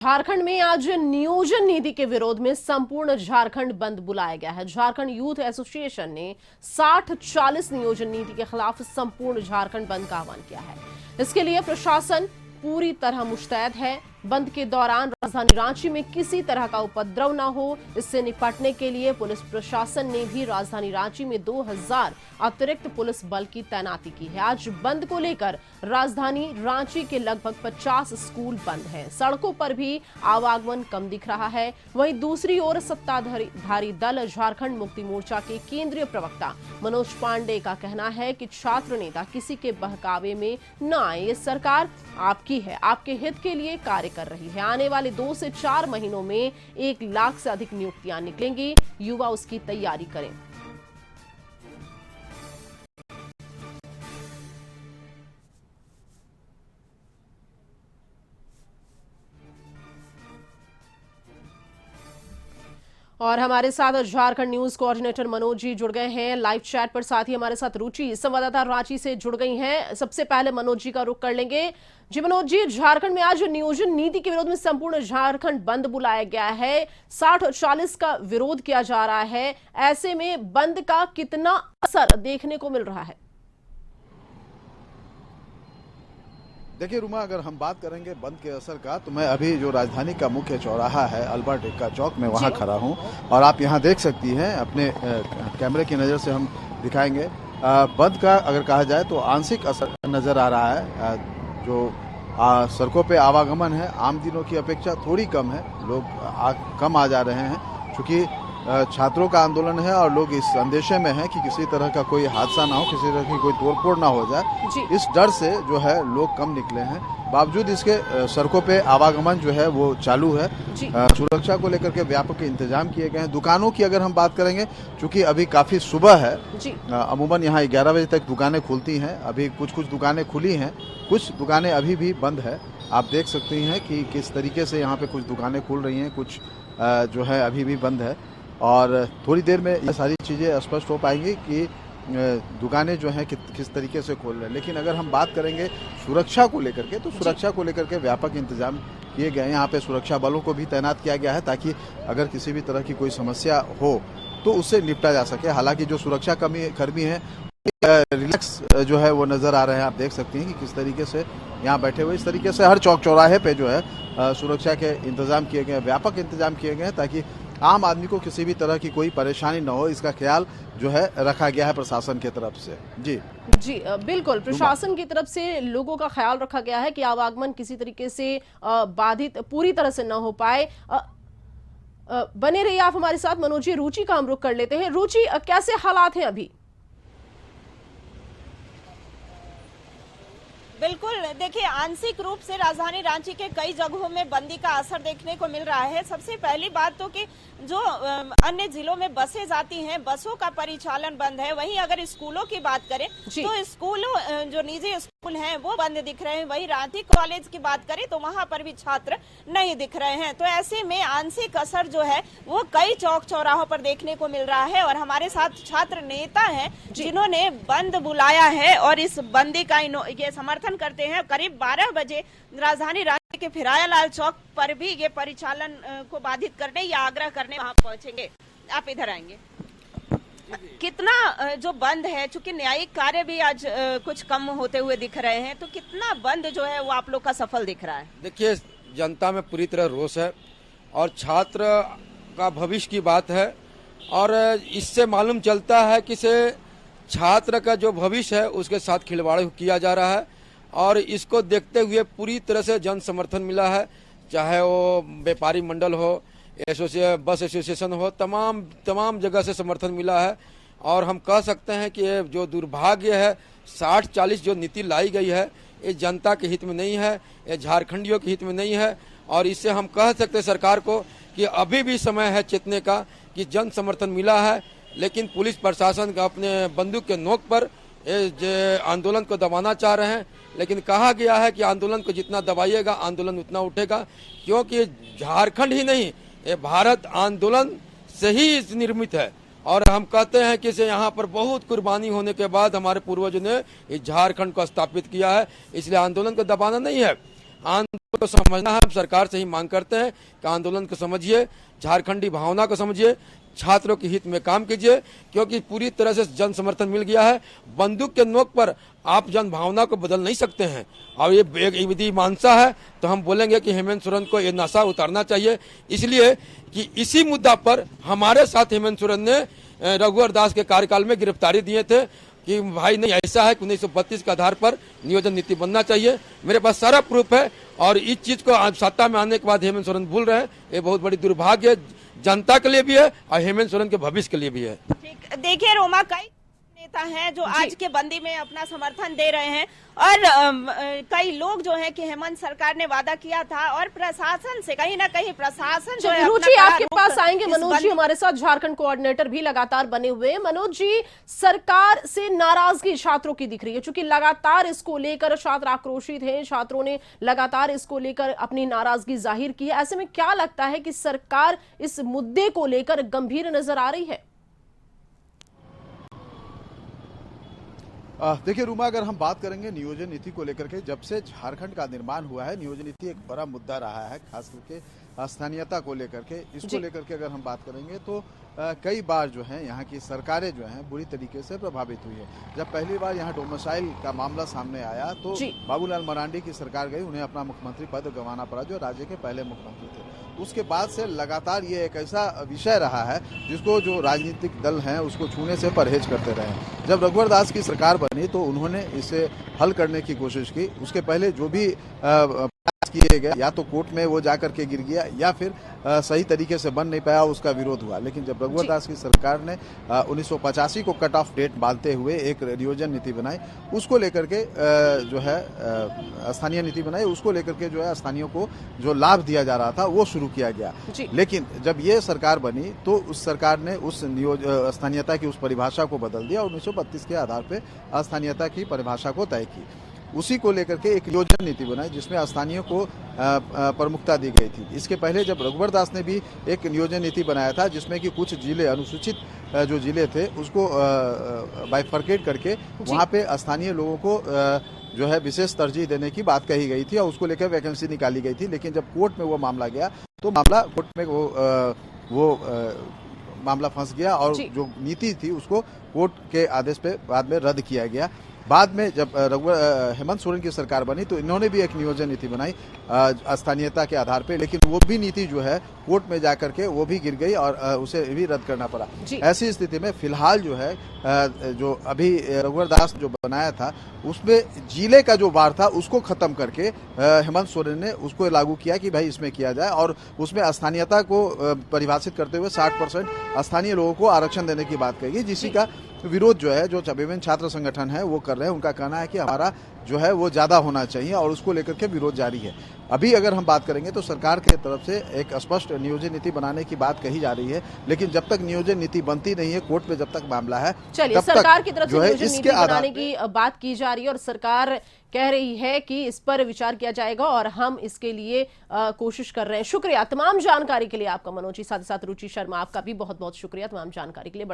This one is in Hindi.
झारखंड में आज नियोजन नीति के विरोध में संपूर्ण झारखंड बंद बुलाया गया है। झारखंड यूथ एसोसिएशन ने 60-40 नियोजन नीति के खिलाफ संपूर्ण झारखंड बंद का आह्वान किया है। इसके लिए प्रशासन पूरी तरह मुस्तैद है। बंद के दौरान राजधानी रांची में किसी तरह का उपद्रव न हो, इससे निपटने के लिए पुलिस प्रशासन ने भी राजधानी रांची में 2000 अतिरिक्त पुलिस बल की तैनाती की है। आज बंद को लेकर राजधानी रांची के लगभग 50 स्कूल बंद हैं। सड़कों पर भी आवागमन कम दिख रहा है। वहीं दूसरी ओर सत्ताधारी दल झारखंड मुक्ति मोर्चा के केंद्रीय प्रवक्ता मनोज पांडे का कहना है कि छात्र नेता किसी के बहकावे में न आए। ये सरकार आपकी है, आपके हित के लिए कार्य कर रही है। आने वाले 2 से 4 महीनों में 1 लाख से अधिक नियुक्तियां निकलेंगी। युवा उसकी तैयारी करें। और हमारे साथ झारखंड न्यूज कोऑर्डिनेटर मनोज जी जुड़ गए हैं लाइव चैट पर। साथ ही हमारे साथ रुचि संवाददाता रांची से जुड़ गई हैं। सबसे पहले मनोज जी का रुख कर लेंगे। जी मनोज जी, झारखंड में आज नियोजन नीति के विरोध में संपूर्ण झारखंड बंद बुलाया गया है। 60 और 40 का विरोध किया जा रहा है। ऐसे में बंद का कितना असर देखने को मिल रहा है? देखिए रुमा, अगर हम बात करेंगे बंद के असर का, तो मैं अभी जो राजधानी का मुख्य चौराहा है अल्बर्ट एक्का चौक में वहां खड़ा हूं और आप यहां देख सकती हैं, अपने कैमरे की नज़र से हम दिखाएंगे। बंद का अगर कहा जाए तो आंशिक असर नज़र आ रहा है। जो सड़कों पे आवागमन है आम दिनों की अपेक्षा थोड़ी कम है। लोग कम आ जा रहे हैं, चूँकि छात्रों का आंदोलन है और लोग इस अंदेशे में हैं कि किसी तरह का कोई हादसा ना हो, किसी तरह की कोई तोड़फोड़ ना हो जाए। इस डर से जो है लोग कम निकले हैं। बावजूद इसके सड़कों पे आवागमन जो है वो चालू है। सुरक्षा को लेकर के व्यापक इंतजाम किए गए हैं। दुकानों की अगर हम बात करेंगे, चूंकि अभी काफी सुबह है, अमूमन यहाँ 11 बजे तक दुकानें खुलती हैं। अभी कुछ दुकानें खुली हैं, कुछ दुकानें अभी भी बंद है। आप देख सकती हैं कि किस तरीके से यहाँ पे कुछ दुकानें खुल रही हैं, कुछ जो है अभी भी बंद है। और थोड़ी देर में ये सारी चीज़ें स्पष्ट हो पाएंगी कि दुकानें जो हैं किस तरीके से खोल रहे हैं। लेकिन अगर हम बात करेंगे सुरक्षा को लेकर के, तो सुरक्षा को लेकर के व्यापक इंतजाम किए गए हैं। यहाँ पे सुरक्षा बलों को भी तैनात किया गया है ताकि अगर किसी भी तरह की कोई समस्या हो तो उससे निपटा जा सके। हालांकि जो सुरक्षा कर्मी हैं रिलैक्स जो है वो नज़र आ रहे हैं। आप देख सकती हैं कि किस तरीके से यहाँ बैठे हुए। इस तरीके से हर चौक चौराहे पे जो है सुरक्षा के इंतजाम किए गए हैं, व्यापक इंतजाम किए गए हैं ताकि आम आदमी को किसी भी तरह की कोई परेशानी न हो। इसका ख्याल जो है रखा गया है प्रशासन की तरफ से। जी बिल्कुल, प्रशासन की तरफ से लोगों का ख्याल रखा गया है कि आवागमन किसी तरीके से बाधित पूरी तरह से न हो पाए। बने रहिए आप हमारे साथ। मनोज जी, रुचि का हम रुख कर लेते हैं। रुचि, कैसे हालात हैं अभी? बिल्कुल, देखिए आंशिक रूप से राजधानी रांची के कई जगहों में बंदी का असर देखने को मिल रहा है। सबसे पहली बात तो कि जो अन्य जिलों में बसें जाती हैं, बसों का परिचालन बंद है। वहीं अगर स्कूलों की बात करें तो स्कूलों जो निजी स्कूल हैं वो बंद दिख रहे हैं। वहीं रांची कॉलेज की बात करें तो वहां पर भी छात्र नहीं दिख रहे हैं। तो ऐसे में आंशिक असर जो है वो कई चौक चौराहों पर देखने को मिल रहा है। और हमारे साथ छात्र नेता हैं जिन्होंने बंद बुलाया है और इस बंदी का ये समर्थन करते हैं। करीब 12 बजे राजधानी रांची के फिराया लाल चौक पर भी ये परिचालन को बाधित करने या आग्रह करने वहां पहुंचेंगे। आप इधर आएंगे। कितना जो बंद है, चूंकि न्यायिक कार्य भी आज कुछ कम होते हुए दिख रहे हैं, तो कितना बंद जो है वो आप लोग का सफल दिख रहा है? देखिए, जनता में पूरी तरह रोष है और छात्र का भविष्य की बात है और इससे मालूम चलता है कि छात्र का जो भविष्य है उसके साथ खिलवाड़ किया जा रहा है। और इसको देखते हुए पूरी तरह से जन समर्थन मिला है, चाहे वो व्यापारी मंडल हो, बस एसोसिएशन हो, तमाम जगह से समर्थन मिला है। और हम कह सकते हैं कि ये जो दुर्भाग्य है 60-40 जो नीति लाई गई है, ये जनता के हित में नहीं है, ये झारखंडियों के हित में नहीं है। और इससे हम कह सकते हैं सरकार को कि अभी भी समय है चेतने का कि जन समर्थन मिला है, लेकिन पुलिस प्रशासन का अपने बंदूक के नोक पर आंदोलन को दबाना चाह रहे हैं। लेकिन कहा गया है कि आंदोलन को जितना दबाइएगा आंदोलन उतना उठेगा, क्योंकि झारखंड ही नहीं, ये भारत आंदोलन से ही निर्मित है। और हम कहते हैं कि यहाँ पर बहुत कुर्बानी होने के बाद हमारे पूर्वजों ने इस झारखंड को स्थापित किया है, इसलिए आंदोलन को दबाना नहीं है। आंदोलन को समझना है। हम सरकार से ही मांग करते हैं कि आंदोलन को समझिए, झारखंडी भावना को समझिए, छात्रों के हित में काम कीजिए, क्योंकि पूरी तरह से जन समर्थन मिल गया है। बंदूक के नोक पर आप जन भावना को बदल नहीं सकते हैं। और ये एक विधि मानसा है तो हम बोलेंगे कि हेमंत सोरेन को ये नशा उतारना चाहिए, इसलिए कि इसी मुद्दा पर हमारे साथ हेमंत सोरेन ने रघुवर दास के कार्यकाल में गिरफ्तारी दिए थे कि भाई नहीं, ऐसा है कि 1932 के आधार पर नियोजन नीति बनना चाहिए। मेरे पास सारा प्रूफ है और इस चीज को आज सत्ता में आने के बाद हेमंत सोरेन भूल रहे हैं। ये बहुत बड़ी दुर्भाग्य जनता के लिए भी है और हेमंत सोरेन के भविष्य के लिए भी है। ठीक, देखिए रोमा, कई नेता हैं जो आज के बंदी में अपना समर्थन दे रहे हैं और कई लोग जो हैं कि हेमंत सरकार ने वादा किया था और प्रशासन से कहीं ना कहीं प्रशासन जो है मनोज जी अपना आपके रुख पास आएंगे। इस मनोज जी हमारे साथ झारखंड कोऑर्डिनेटर भी लगातार बने हुए हैं। मनोज जी, सरकार से नाराजगी छात्रों की दिख रही है, क्योंकि लगातार इसको लेकर छात्र आक्रोशित हैं, छात्रों ने लगातार इसको लेकर अपनी नाराजगी जाहिर की है। ऐसे में क्या लगता है कि सरकार इस मुद्दे को लेकर गंभीर नजर आ रही है? देखिए रूमा, अगर हम बात करेंगे नियोजन नीति को लेकर के, जब से झारखंड का निर्माण हुआ है नियोजन नीति एक बड़ा मुद्दा रहा है, खास करके स्थानीयता को लेकर के। इसको लेकर के अगर हम बात करेंगे तो कई बार जो है यहाँ की सरकारें जो हैं बुरी तरीके से प्रभावित हुई है। जब पहली बार यहाँ डोमिसाइल का मामला सामने आया तो बाबूलाल मरांडी की सरकार गई, उन्हें अपना मुख्यमंत्री पद गंवाना पड़ा, जो राज्य के पहले मुख्यमंत्री थे। उसके बाद से लगातार ये एक ऐसा विषय रहा है जिसको जो राजनीतिक दल हैं उसको छूने से परहेज करते रहे। जब रघुवर दास की सरकार बनी तो उन्होंने इसे हल करने की कोशिश की। उसके पहले जो भी किए गए, या तो कोर्ट में वो जाकर के गिर गया या फिर सही तरीके से बन नहीं पाया, उसका विरोध हुआ। लेकिन जब रघुवर दास की सरकार ने 1985 को कट ऑफ डेट मानते हुए एक नियोजन नीति बनाई, उसको लेकर के जो है स्थानीय नीति बनाई, उसको लेकर के जो है स्थानीयों को जो लाभ दिया जा रहा था वो शुरू किया गया। लेकिन जब ये सरकार बनी तो उस सरकार ने उस स्थानीयता की उस परिभाषा को बदल दिया और 1932 के आधार पर स्थानीयता की परिभाषा को तय की। उसी को लेकर के एक नियोजन नीति बनाई जिसमें स्थानीयों को प्रमुखता दी गई थी। इसके पहले जब रघुवर दास ने भी एक नियोजन नीति बनाया था जिसमें कि कुछ जिले, अनुसूचित जो जिले थे, उसको बाइफर्केट करके वहाँ पे स्थानीय लोगों को जो है विशेष तरजीह देने की बात कही गई थी और उसको लेकर वैकेंसी निकाली गई थी। लेकिन जब कोर्ट में वो मामला गया तो मामला कोर्ट में वो मामला फंस गया और जो नीति थी उसको कोर्ट के आदेश पे बाद में रद्द किया गया। बाद में जब हेमंत सोरेन की सरकार बनी तो इन्होंने भी एक नियोजन नीति बनाई स्थानीयता के आधार पे, लेकिन वो भी नीति जो है कोर्ट में जाकर के वो भी गिर गई और उसे भी रद्द करना पड़ा। ऐसी स्थिति में फिलहाल जो है जो अभी रघुवर दास जो बनाया था उसमें जिले का जो वार था उसको खत्म करके हेमंत सोरेन ने उसको लागू किया कि भाई इसमें किया जाए और उसमें स्थानीयता को परिभाषित करते हुए 60% स्थानीय लोगों को आरक्षण देने की बात कही गई, जिसी का विरोध जो है जो विभिन्न छात्र संगठन है वो कर रहे हैं। उनका कहना है कि हमारा जो है वो ज्यादा होना चाहिए और उसको लेकर के विरोध जारी है। अभी अगर हम बात करेंगे तो सरकार की तरफ से एक स्पष्ट नियोजन नीति बनाने की बात कही जा रही है, लेकिन जब तक नियोजन नीति बनती नहीं है, कोर्ट में जब तक मामला है, चलिए सरकार की तरफ से नियोजन नीति बनाने की बात की जा रही है और सरकार कह रही है कि इस पर विचार किया जाएगा और हम इसके लिए कोशिश कर रहे हैं। शुक्रिया तमाम जानकारी के लिए आपका मनोज जी, साथ ही साथ रुचि शर्मा, आपका भी बहुत बहुत शुक्रिया तमाम जानकारी के लिए।